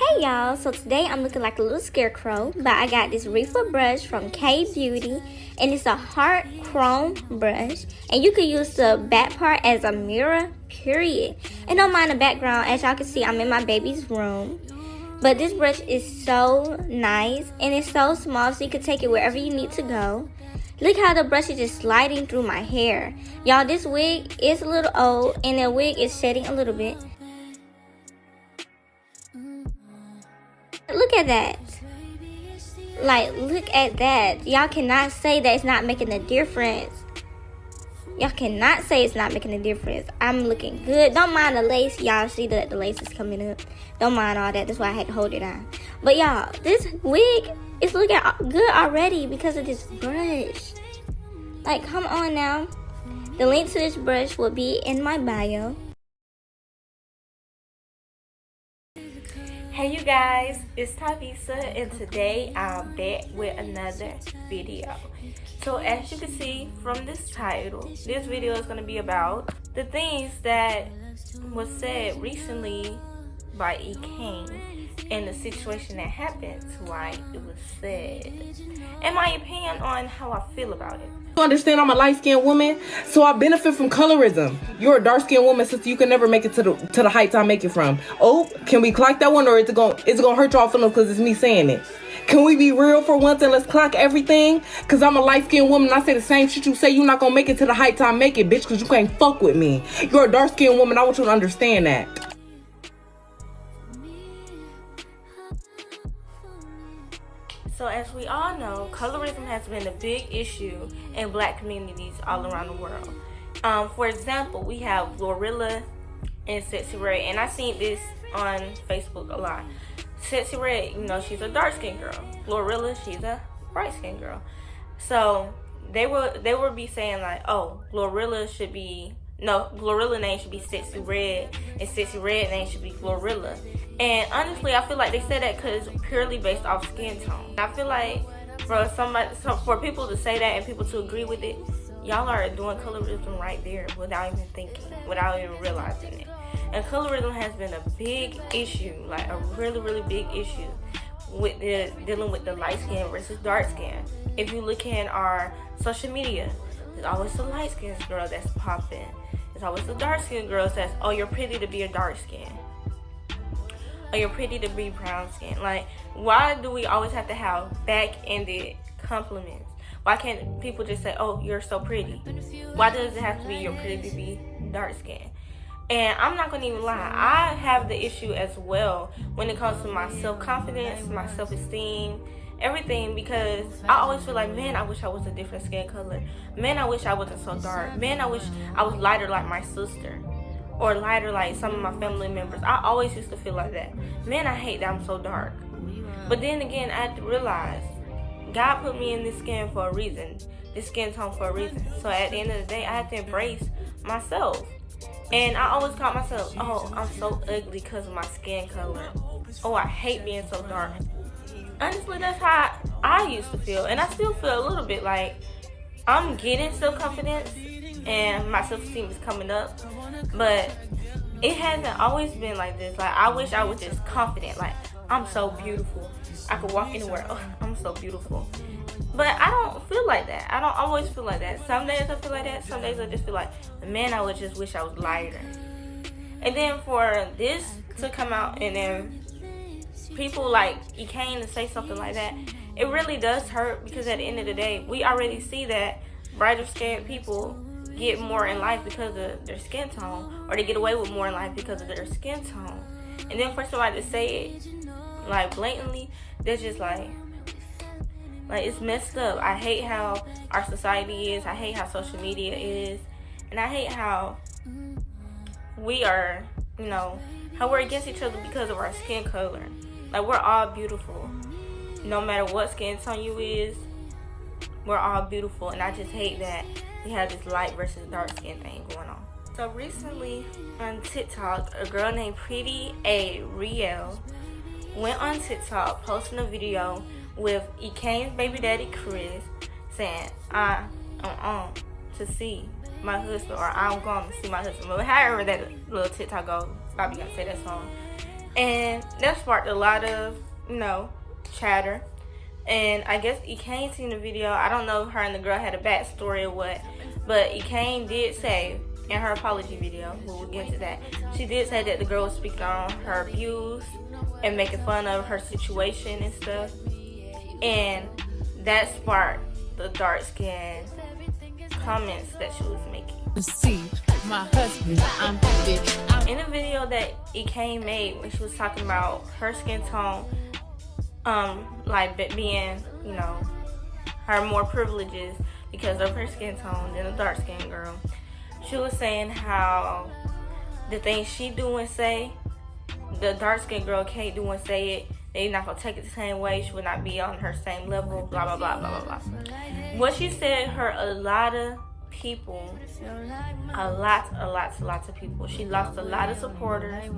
Hey y'all, so today I'm looking like a little scarecrow, but I got this refill brush from K Beauty, and it's a heart chrome brush, and you can use the back part as a mirror, period. And don't mind the background, as y'all can see I'm in my baby's room. But this brush is so nice, and it's so small so you can take it wherever you need to go. Look how the brush is just sliding through my hair. Y'all, this wig is a little old, and the wig is shedding a little bit. Look at that. Like, look at that. Y'all cannot say that it's not making a difference. Y'all cannot say it's not making a difference. I'm looking good. Don't mind the lace. Y'all see that the lace is coming up. Don't mind all that. That's why I had to hold it on. But y'all, this wig is looking good already because of this brush. Like, come on now. The link to this brush will be in my bio. Hey you guys, it's Tavisa, and today I'm back with another video. So as you can see from this title, this video is going to be about the things that was said recently by Ekane and the situation that happened to why it was said, and my opinion on how I feel about it. You understand I'm a light-skinned woman, so I benefit from colorism. You're a dark-skinned woman, sister. You can never make it to the heights I make it from. Oh, can we clock that one, or is it gonna hurt y'all feelings because it's me saying it? Can we be real for once and let's clock everything? Because I'm a light-skinned woman. I say the same shit you say. You're not gonna make it to the heights I make it, bitch, because you can't fuck with me. You're a dark-skinned woman. I want you to understand that. So as we all know, colorism has been a big issue in black communities all around the world. For example, we have Glorilla and Sexy Red, and I seen this on Facebook a lot. Sexy Red, you know, she's a dark-skinned girl. Glorilla, she's a bright-skinned girl. So they would be saying like, oh, Glorilla name should be Sexy Red, and Sexy Red name should be Glorilla. And honestly, I feel like they said that because purely based off skin tone. I feel like for people to say that and people to agree with it, y'all are doing colorism right there without even thinking, without even realizing it. And colorism has been a big issue, like a really, really big issue with dealing with the light skin versus dark skin. If you look in our social media, there's always a light skinned girl that's popping. There's always the dark skinned girl that says, oh, you're pretty to be a dark skin. Oh, you're pretty to be brown skin. Like, why do we always have to have back-ended compliments? Why can't people just say, oh, you're so pretty? Why does it have to be you're pretty to be dark skin? And I'm not gonna even lie, I have the issue as well when it comes to my self-confidence, my self-esteem, everything, because I always feel like, man, I wish I was a different skin color. Man, I wish I wasn't so dark. Man, I wish I was lighter like my sister, or lighter like some of my family members. I always used to feel like that. Man, I hate that I'm so dark. But then again, I had to realize God put me in this skin for a reason, this skin tone for a reason. So at the end of the day, I had to embrace myself. And I always caught myself, oh, I'm so ugly because of my skin color. Oh, I hate being so dark. Honestly, that's how I used to feel. And I still feel a little bit like I'm getting self-confidence and my self-esteem is coming up. But it hasn't always been like this. Like, I wish I was just confident. Like, I'm so beautiful. I could walk anywhere. Oh, I'm so beautiful. But I don't feel like that. I don't always feel like that. Some days I feel like that. Some days I just feel like, man, I would just wish I was lighter. And then for this to come out and then people like Ekane to say something like that, it really does hurt, because at the end of the day, we already see that brighter skinned people get more in life because of their skin tone, or they get away with more in life because of their skin tone. And then for somebody to say it like blatantly, that's just like it's messed up. I hate how our society is. I hate how social media is, and I hate how we are, how we're against each other because of our skin color. Like, we're all beautiful, no matter what skin tone you is. We're all beautiful, and I just hate that we have this light versus dark skin thing going on. So recently on TikTok, a girl named Pretty A Riel went on TikTok posting a video with Ekane's baby daddy Chris saying, I am on to see my husband, or I'm going to see my husband. But however that little TikTok goes, probably gonna say that song. And that sparked a lot of, chatter. And I guess Ekane seen the video. I don't know if her and the girl had a backstory or what, but Ekane did say in her apology video, we'll get into that, she did say that the girl was speaking on her views and making fun of her situation and stuff. And that sparked the dark skin comments that she was making. See my husband, I'm fit. In the video that Ekane made when she was talking about her skin tone, like being, her more privileges because of her skin tone than a dark skinned girl, she was saying how the things she do and say, the dark skinned girl can't do and say it. They're not gonna take it the same way. She would not be on her same level. Blah blah blah blah blah blah. What she said hurt a lot of people, a lot of people. She lost a lot of supporters,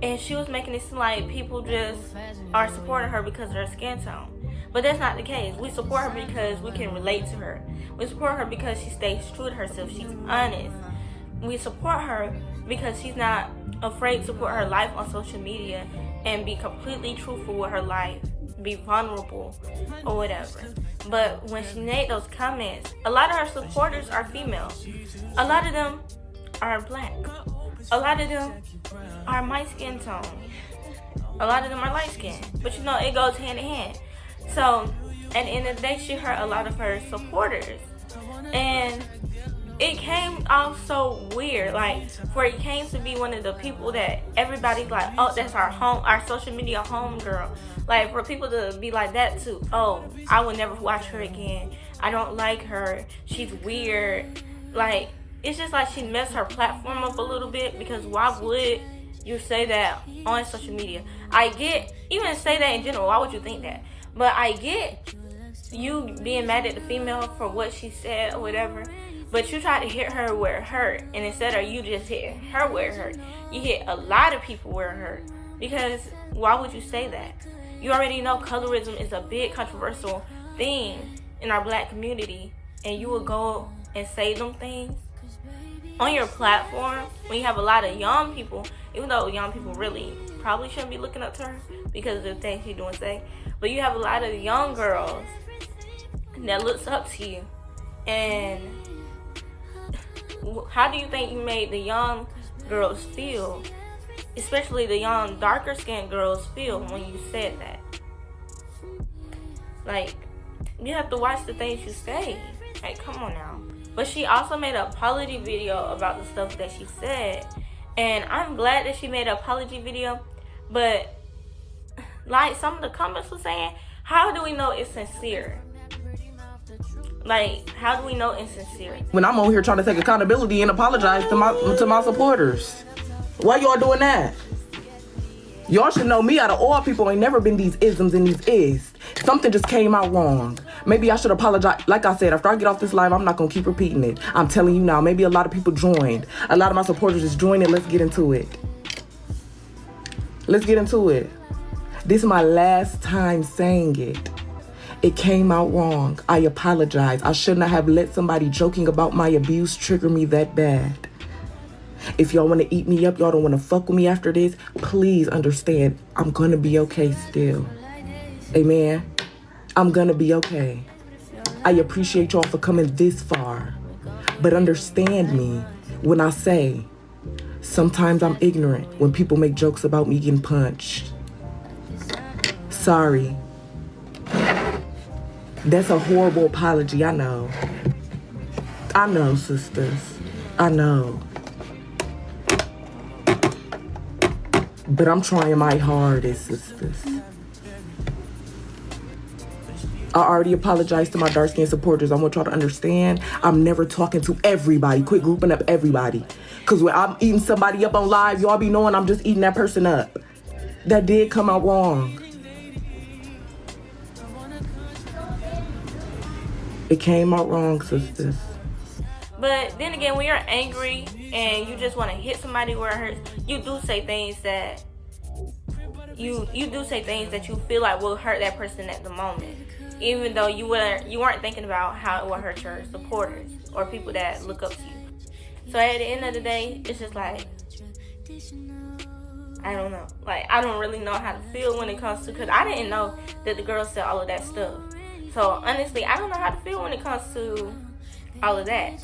and she was making it seem like people just are supporting her because of her skin tone. But that's not the case. We support her because we can relate to her. We support her because she stays true to herself. She's honest. We support her because she's not afraid to put her life on social media and be completely truthful with her life, be vulnerable or whatever. But when she made those comments, a lot of her supporters are female. A lot of them are black. A lot of them are my skin tone. A lot of them are light skinned. But it goes hand in hand. So at the end of the day, she hurt a lot of her supporters. And it came off so weird, like for it came to be one of the people that everybody's like, oh, that's our social media home girl. Like for people to be like that too, oh, I would never watch her again. I don't like her. She's weird. Like it's just like she messed her platform up a little bit, because why would you say that on social media? I get, even say that in general, why would you think that? But I get you being mad at the female for what she said or whatever. But you try to hit her where it hurt, and instead of you just hitting her where it hurt, you hit a lot of people where it hurt. Because why would you say that? You already know colorism is a big controversial thing in our black community, and you would go and say them things on your platform when you have a lot of young people, even though young people really probably shouldn't be looking up to her because of the things she do and say. But you have a lot of young girls that looks up to you, and how do you think you made the young girls feel, especially the young darker skinned girls feel when you said that? Like, you have to watch the things you say. Like, come on now. But she also made an apology video about the stuff that she said, and I'm glad that she made an apology video. But like some of the comments were saying, how do we know it's sincere? Like, how do we know it's sincere? When I'm over here trying to take accountability and apologize to my supporters. Why y'all doing that? Y'all should know me, out of all people, ain't never been these isms and these is. Something just came out wrong. Maybe I should apologize. Like I said, after I get off this live, I'm not gonna keep repeating it. I'm telling you now, maybe a lot of people joined. A lot of my supporters just joined it. Let's get into it. Let's get into it. This is my last time saying it. It came out wrong. I apologize. I should not have let somebody joking about my abuse trigger me that bad. If y'all want to eat me up, y'all don't want to fuck with me after this, please understand, I'm going to be okay still. Amen. I'm going to be okay. I appreciate y'all for coming this far. But understand me when I say, sometimes I'm ignorant when people make jokes about me getting punched. Sorry. That's a horrible apology, I know. I know, sisters. I know. But I'm trying my hardest, sisters. I already apologized to my dark-skinned supporters. I want y'all to understand, I'm never talking to everybody. Quit grouping up everybody. Because when I'm eating somebody up on live, y'all be knowing I'm just eating that person up. That did come out wrong. It came out wrong, sisters. But then again, when you're angry and you just want to hit somebody where it hurts, you do say things that you do say things that you feel like will hurt that person at the moment, even though you weren't thinking about how it will hurt your supporters or people that look up to you. So at the end of the day, it's just like, I don't know. Like, I don't really know how to feel when it comes to, because I didn't know that the girl said all of that stuff. So, honestly, I don't know how to feel when it comes to all of that.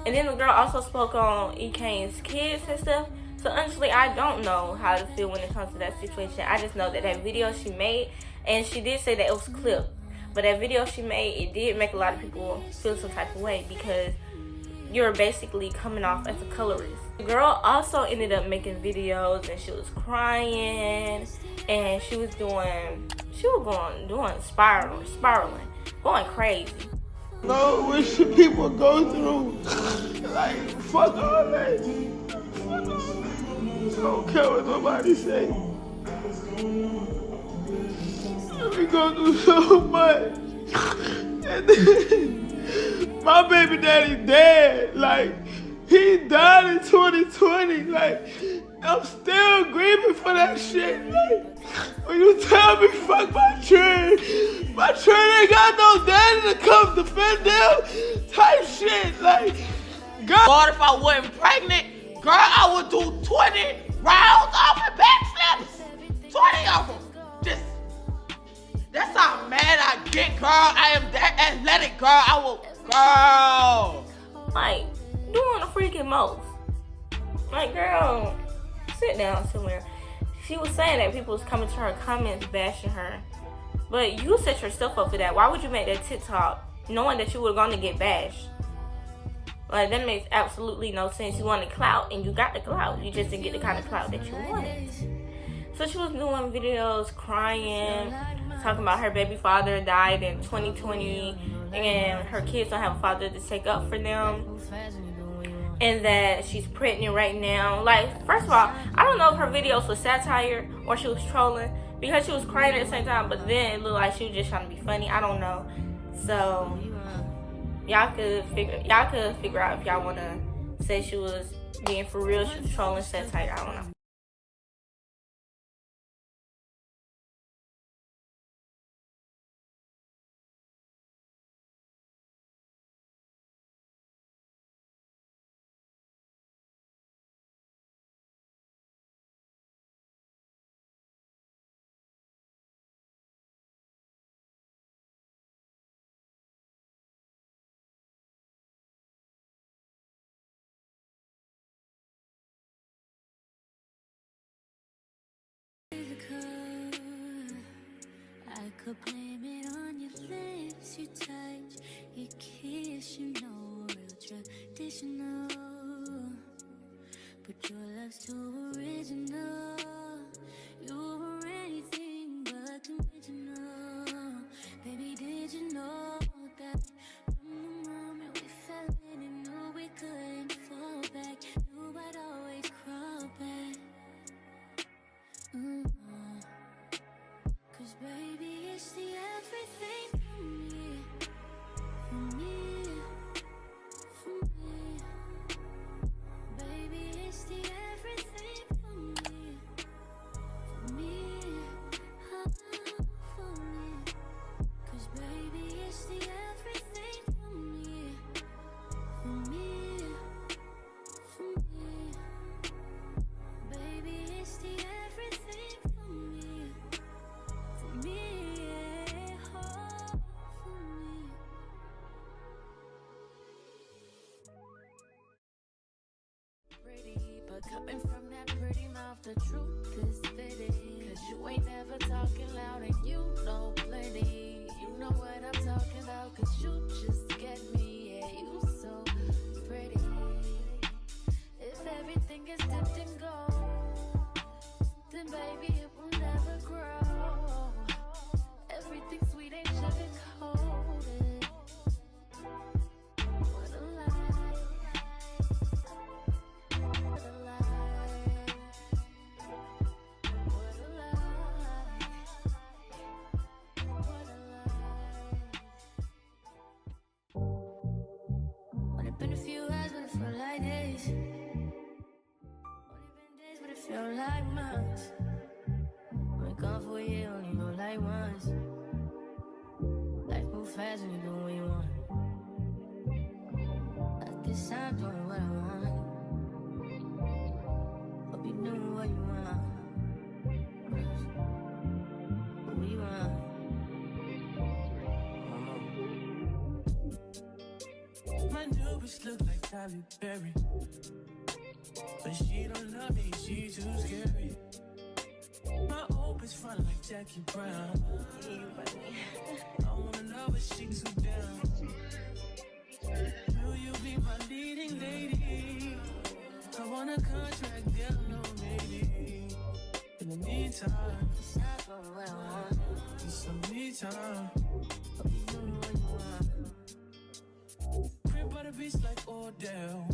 And then the girl also spoke on Ekane's kids and stuff. So, honestly, I don't know how to feel when it comes to that situation. I just know that that video she made, and she did say that it was clipped, but that video she made, it did make a lot of people feel some type of way because you're basically coming off as a colorist. The girl also ended up making videos and she was crying and she was doing spiraling, going crazy. No, what should people go through? Like, fuck all that. Fuck all that. I don't care what nobody say. We go through so much. And then, my baby daddy dead. Like, he died in 2020. Like, I'm still grieving for that shit. Like, when you tell me fuck my train ain't got no daddy to come defend them type shit. Like, God. Lord, if I wasn't pregnant, girl, I would do 20 rounds off and backflips. 20 of them. Just, that's how mad I get, girl. I am that athletic, girl. I will, girl. Like, doing the freaking most. Like, girl, sit down somewhere. She was saying that people was coming to her comments bashing her. But you set yourself up for that. Why would you make that TikTok knowing that you were going to get bashed? Like, that makes absolutely no sense. You wanted clout and you got the clout. You just didn't get the kind of clout that you wanted. So she was doing videos crying, talking about her baby father died in 2020 and her kids don't have a father to take up for them. And that she's pregnant right now. Like, first of all, I don't know if her videos was satire or she was trolling because she was crying at the same time, but then it looked like she was just trying to be funny. I don't know. So y'all could figure out if y'all wanna say she was being for real, she was trolling, satire. I don't know. I could blame it on your lips, your touch, your kiss, you know, real traditional. But your love's too original. You were anything but conventional. Baby, did you know that from the moment we fell in and knew we couldn't fall back, knew I'd always crawl back. Cause baby, it's the everything for me, for me, for me. Baby, it's the everything for me, for me, for me. Cause baby, it's the everything for me, for me, for me. Baby, it's the everything for me. Me, yeah, oh, for me. Pretty, but coming from that pretty mouth, the truth is fitting. Cause you ain't never talking loud and you know plenty. You know what I'm talking about, cause you just get me. Yeah, you so pretty. If everything is dipped in gold, then baby it will never grow. Everything sweet ain't sugar-coated. What a lie. What a lie. What a lie. What a lie. Only been a few hours, but it felt like days. Only been days, but it felt like months. Been gone for a year, only know like once. Life move fast when you do what you want. At this time, doing what I want. Hope you doing what you want. My new bitch look like Halle Berry, but she don't love me, she too scary. My old bitch front like Jackie Brown. I wanna know but she too down. Will you be my leading lady? I want a contract, girl, no maybe. In the meantime, need some me time. Crib by the beach like Odell.